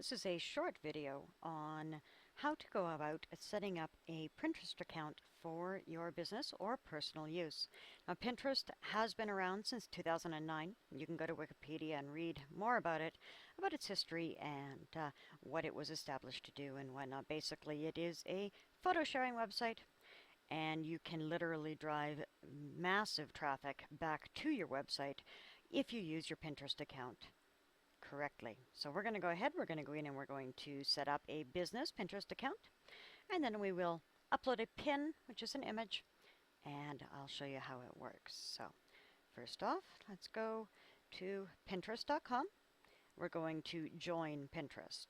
This is a short video on how to go about setting up a Pinterest account for your business or personal use. Now, Pinterest has been around since 2009. You can go to Wikipedia and read more about it, about its history and what it was established to do and whatnot. Basically, it is a photo sharing website, and you can literally drive massive traffic back to your website if you use your Pinterest account correctly. So we're going to go ahead, we're going to go in and we're going to set up a business Pinterest account, and then we will upload a pin, which is an image, and I'll show you how it works. So first off, let's go to pinterest.com. We're going to join Pinterest.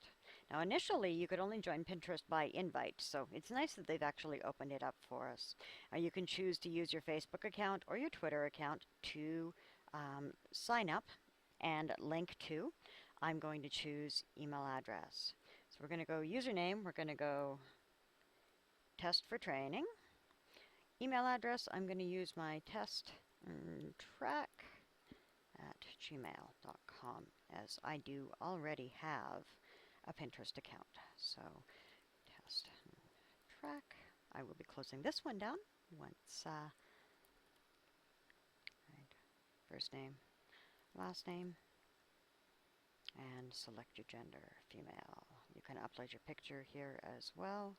Now initially you could only join Pinterest by invite, so it's nice that they've actually opened it up for us. You can choose to use your Facebook account or your Twitter account to sign up and link to. I'm going to choose email address. So we're going to go username, we're going to go test for training. Email address, I'm going to use my testtrack@gmail.com, as I do already have a Pinterest account. So test track. I will be closing this one down once first name, last name, and select your gender, female. You can upload your picture here as well.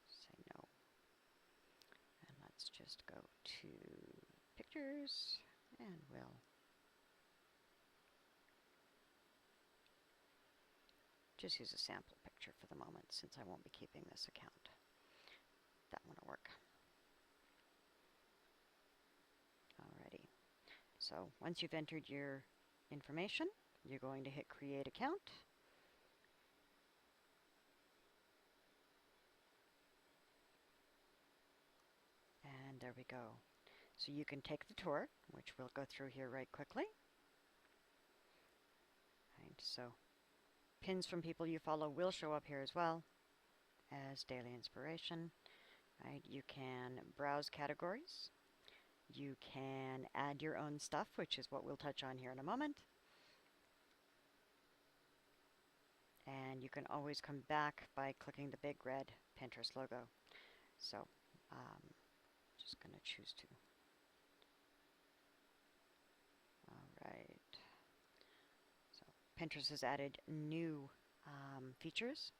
Say no. And let's just go to pictures, and we'll just use a sample picture for the moment, since I won't be keeping this account. That one will work. Alrighty. So once you've entered your information, you're going to hit create account. And there we go. So you can take the tour, which we'll go through here right quickly. Right, so pins from people you follow will show up here as well as daily inspiration. Right, you can browse categories. You can add your own stuff, which is what we'll touch on here in a moment. And you can always come back by clicking the big red Pinterest logo. So, just going to choose to. Alright. So, Pinterest has added new features.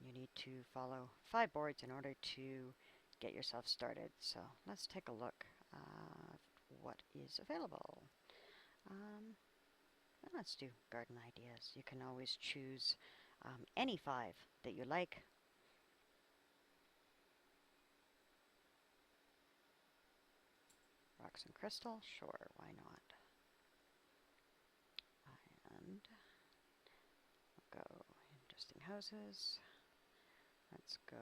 You need to follow 5 boards in order to get yourself started. So let's take a look at what is available. Let's do garden ideas. You can always choose any 5 that you like. Rocks and crystal, sure, why not? And we'll go interesting houses. Let's go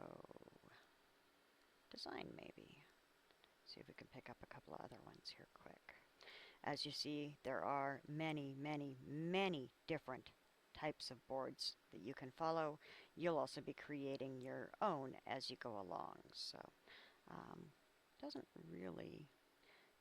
design maybe. See if we can pick up a couple of other ones here quick. As you see, there are many, many, many different types of boards that you can follow. You'll also be creating your own as you go along. So, doesn't really,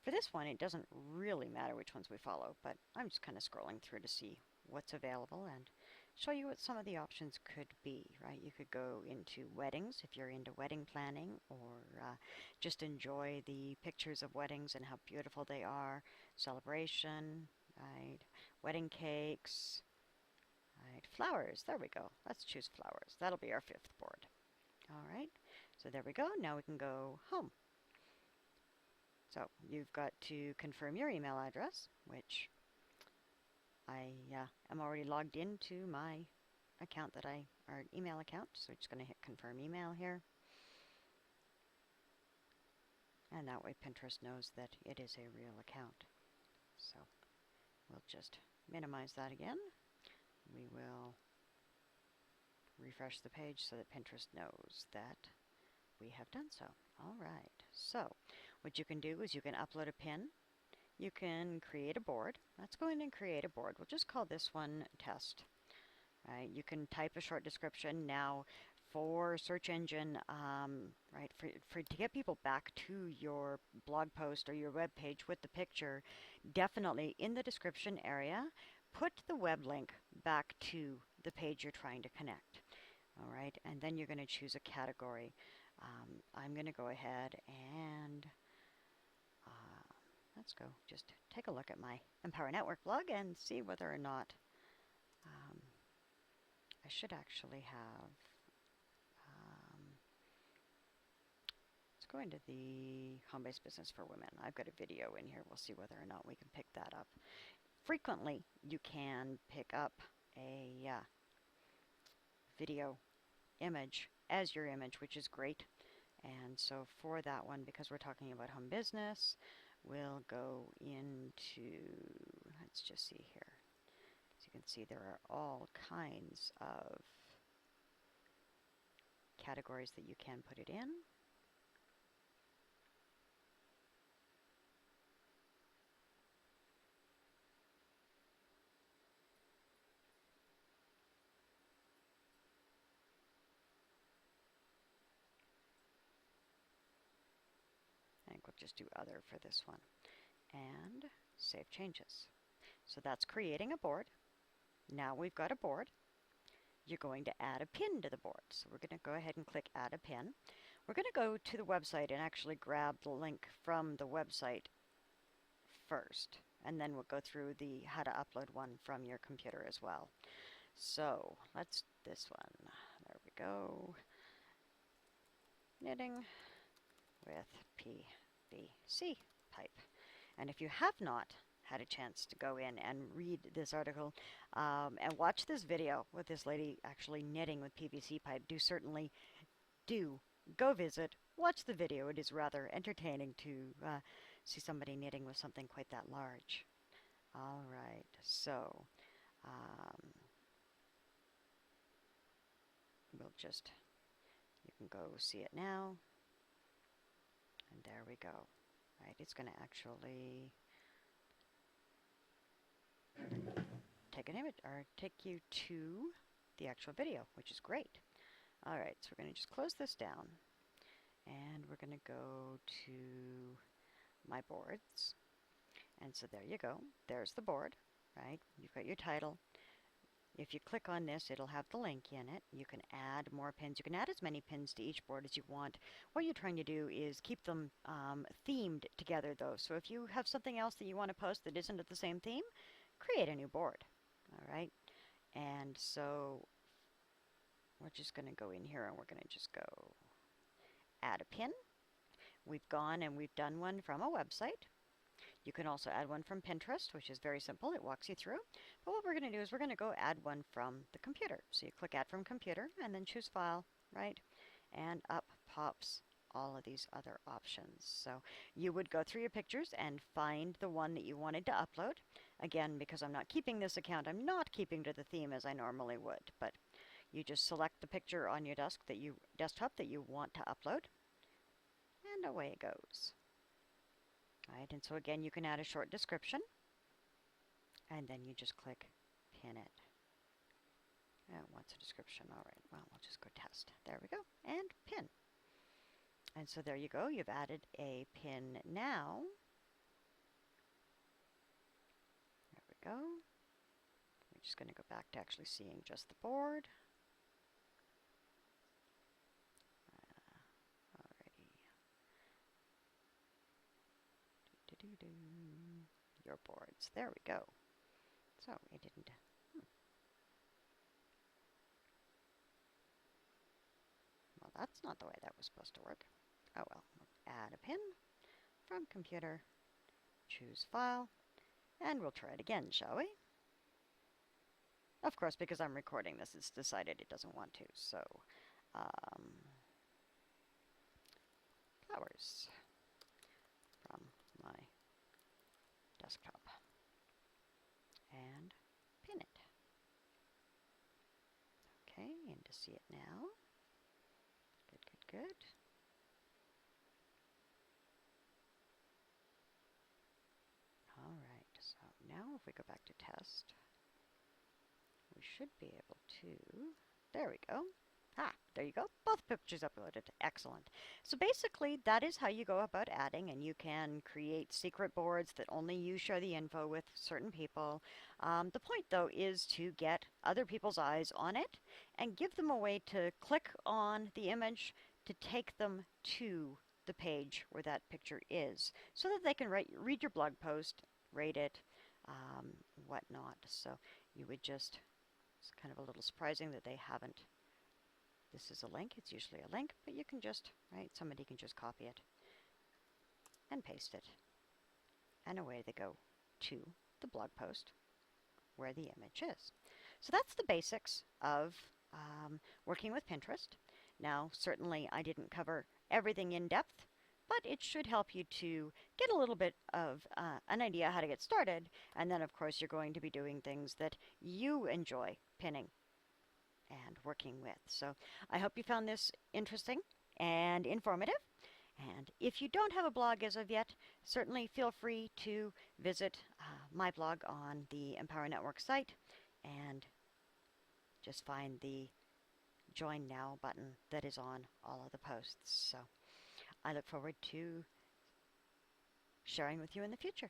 for this one, it doesn't really matter which ones we follow, but I'm just kind of scrolling through to see what's available and show you what some of the options could be, right? You could go into weddings if you're into wedding planning, or just enjoy the pictures of weddings and how beautiful they are. Celebration, right? Wedding cakes, right? Flowers, there we go. Let's choose flowers. That'll be our 5th board. All right, so there we go. Now we can go home. So you've got to confirm your email address, which I am already logged into my account or email account, so we're just going to hit confirm email here. And that way Pinterest knows that it is a real account. So we'll just minimize that again. We will refresh the page so that Pinterest knows that we have done so. All right, so what you can do is you can upload a pin. You can create a board. Let's go in and create a board. We'll just call this one test. Right? You can type a short description. Now, for search engine, right, to get people back to your blog post or your web page with the picture, definitely in the description area, put the web link back to the page you're trying to connect. All right, and then you're going to choose a category. I'm going to go ahead and let's go just take a look at my Empower Network blog and see whether or not I should actually have, let's go into the home-based business for women. I've got a video in here. We'll see whether or not we can pick that up. Frequently, you can pick up a video image as your image, which is great. And so for that one, because we're talking about home business, we'll go into, let's just see here. As you can see, there are all kinds of categories that you can put it in. I think we'll just do other for this one. And save changes. So that's creating a board. Now we've got a board. You're going to add a pin to the board. So we're going to go ahead and click Add a Pin. We're going to go to the website and actually grab the link from the website first. And then we'll go through the how to upload one from your computer as well. So let's this one. There we go. Knitting with PVC pipe. And if you have not had a chance to go in and read this article and watch this video with this lady actually knitting with PVC pipe, certainly go visit, watch the video. It is rather entertaining to see somebody knitting with something quite that large. All right, so we'll just, you can go see it now. And there we go. Right, it's going to actually take an image or take you to the actual video, which is great. All right, so we're going to just close this down and we're going to go to my boards. And so there you go. There's the board, right? You've got your title. If you click on this, it'll have the link in it. You can add more pins. You can add as many pins to each board as you want. What you're trying to do is keep them themed together, though. So if you have something else that you want to post that isn't the same theme, create a new board. All right? And so we're just going to go in here and we're going to just go add a pin. We've gone and we've done one from a website. You can also add one from Pinterest, which is very simple. It walks you through. But what we're going to do is we're going to go add one from the computer. So you click Add from Computer and then choose File, right? And up pops all of these other options. So you would go through your pictures and find the one that you wanted to upload. Again, because I'm not keeping this account, I'm not keeping to the theme as I normally would. But you just select the picture on your desktop that you want to upload. And away it goes. Right, and so again, you can add a short description, and then you just click Pin it. What's a description? All right, well, we'll just go Test. There we go, and Pin. And so there you go. You've added a pin now. There we go. We're just going to go back to actually seeing just the board. Your boards. There we go. So it didn't. Well, that's not the way that was supposed to work. Oh well. Add a pin from computer. Choose file. And we'll try it again, shall we? Of course, because I'm recording this, it's decided it doesn't want to. So, flowers from my desktop and pin it. Okay, and to see it now. Good, good, good. All right, so now if we go back to test, we should be able to, there we go, Ah, there you go. Both pictures uploaded. Excellent. So basically, that is how you go about adding, and you can create secret boards that only you share the info with certain people. The point, though, is to get other people's eyes on it and give them a way to click on the image to take them to the page where that picture is so that they can read your blog post, rate it, whatnot. So you would just, it's kind of a little surprising that they haven't. This is a link. It's usually a link, but you can just, right, somebody can just copy it and paste it. And away they go to the blog post where the image is. So that's the basics of working with Pinterest. Now, certainly I didn't cover everything in depth, but it should help you to get a little bit of an idea how to get started. And then, of course, you're going to be doing things that you enjoy pinning and working with. So I hope you found this interesting and informative. And if you don't have a blog as of yet, certainly feel free to visit my blog on the Empower Network site and just find the Join Now button that is on all of the posts. So I look forward to sharing with you in the future.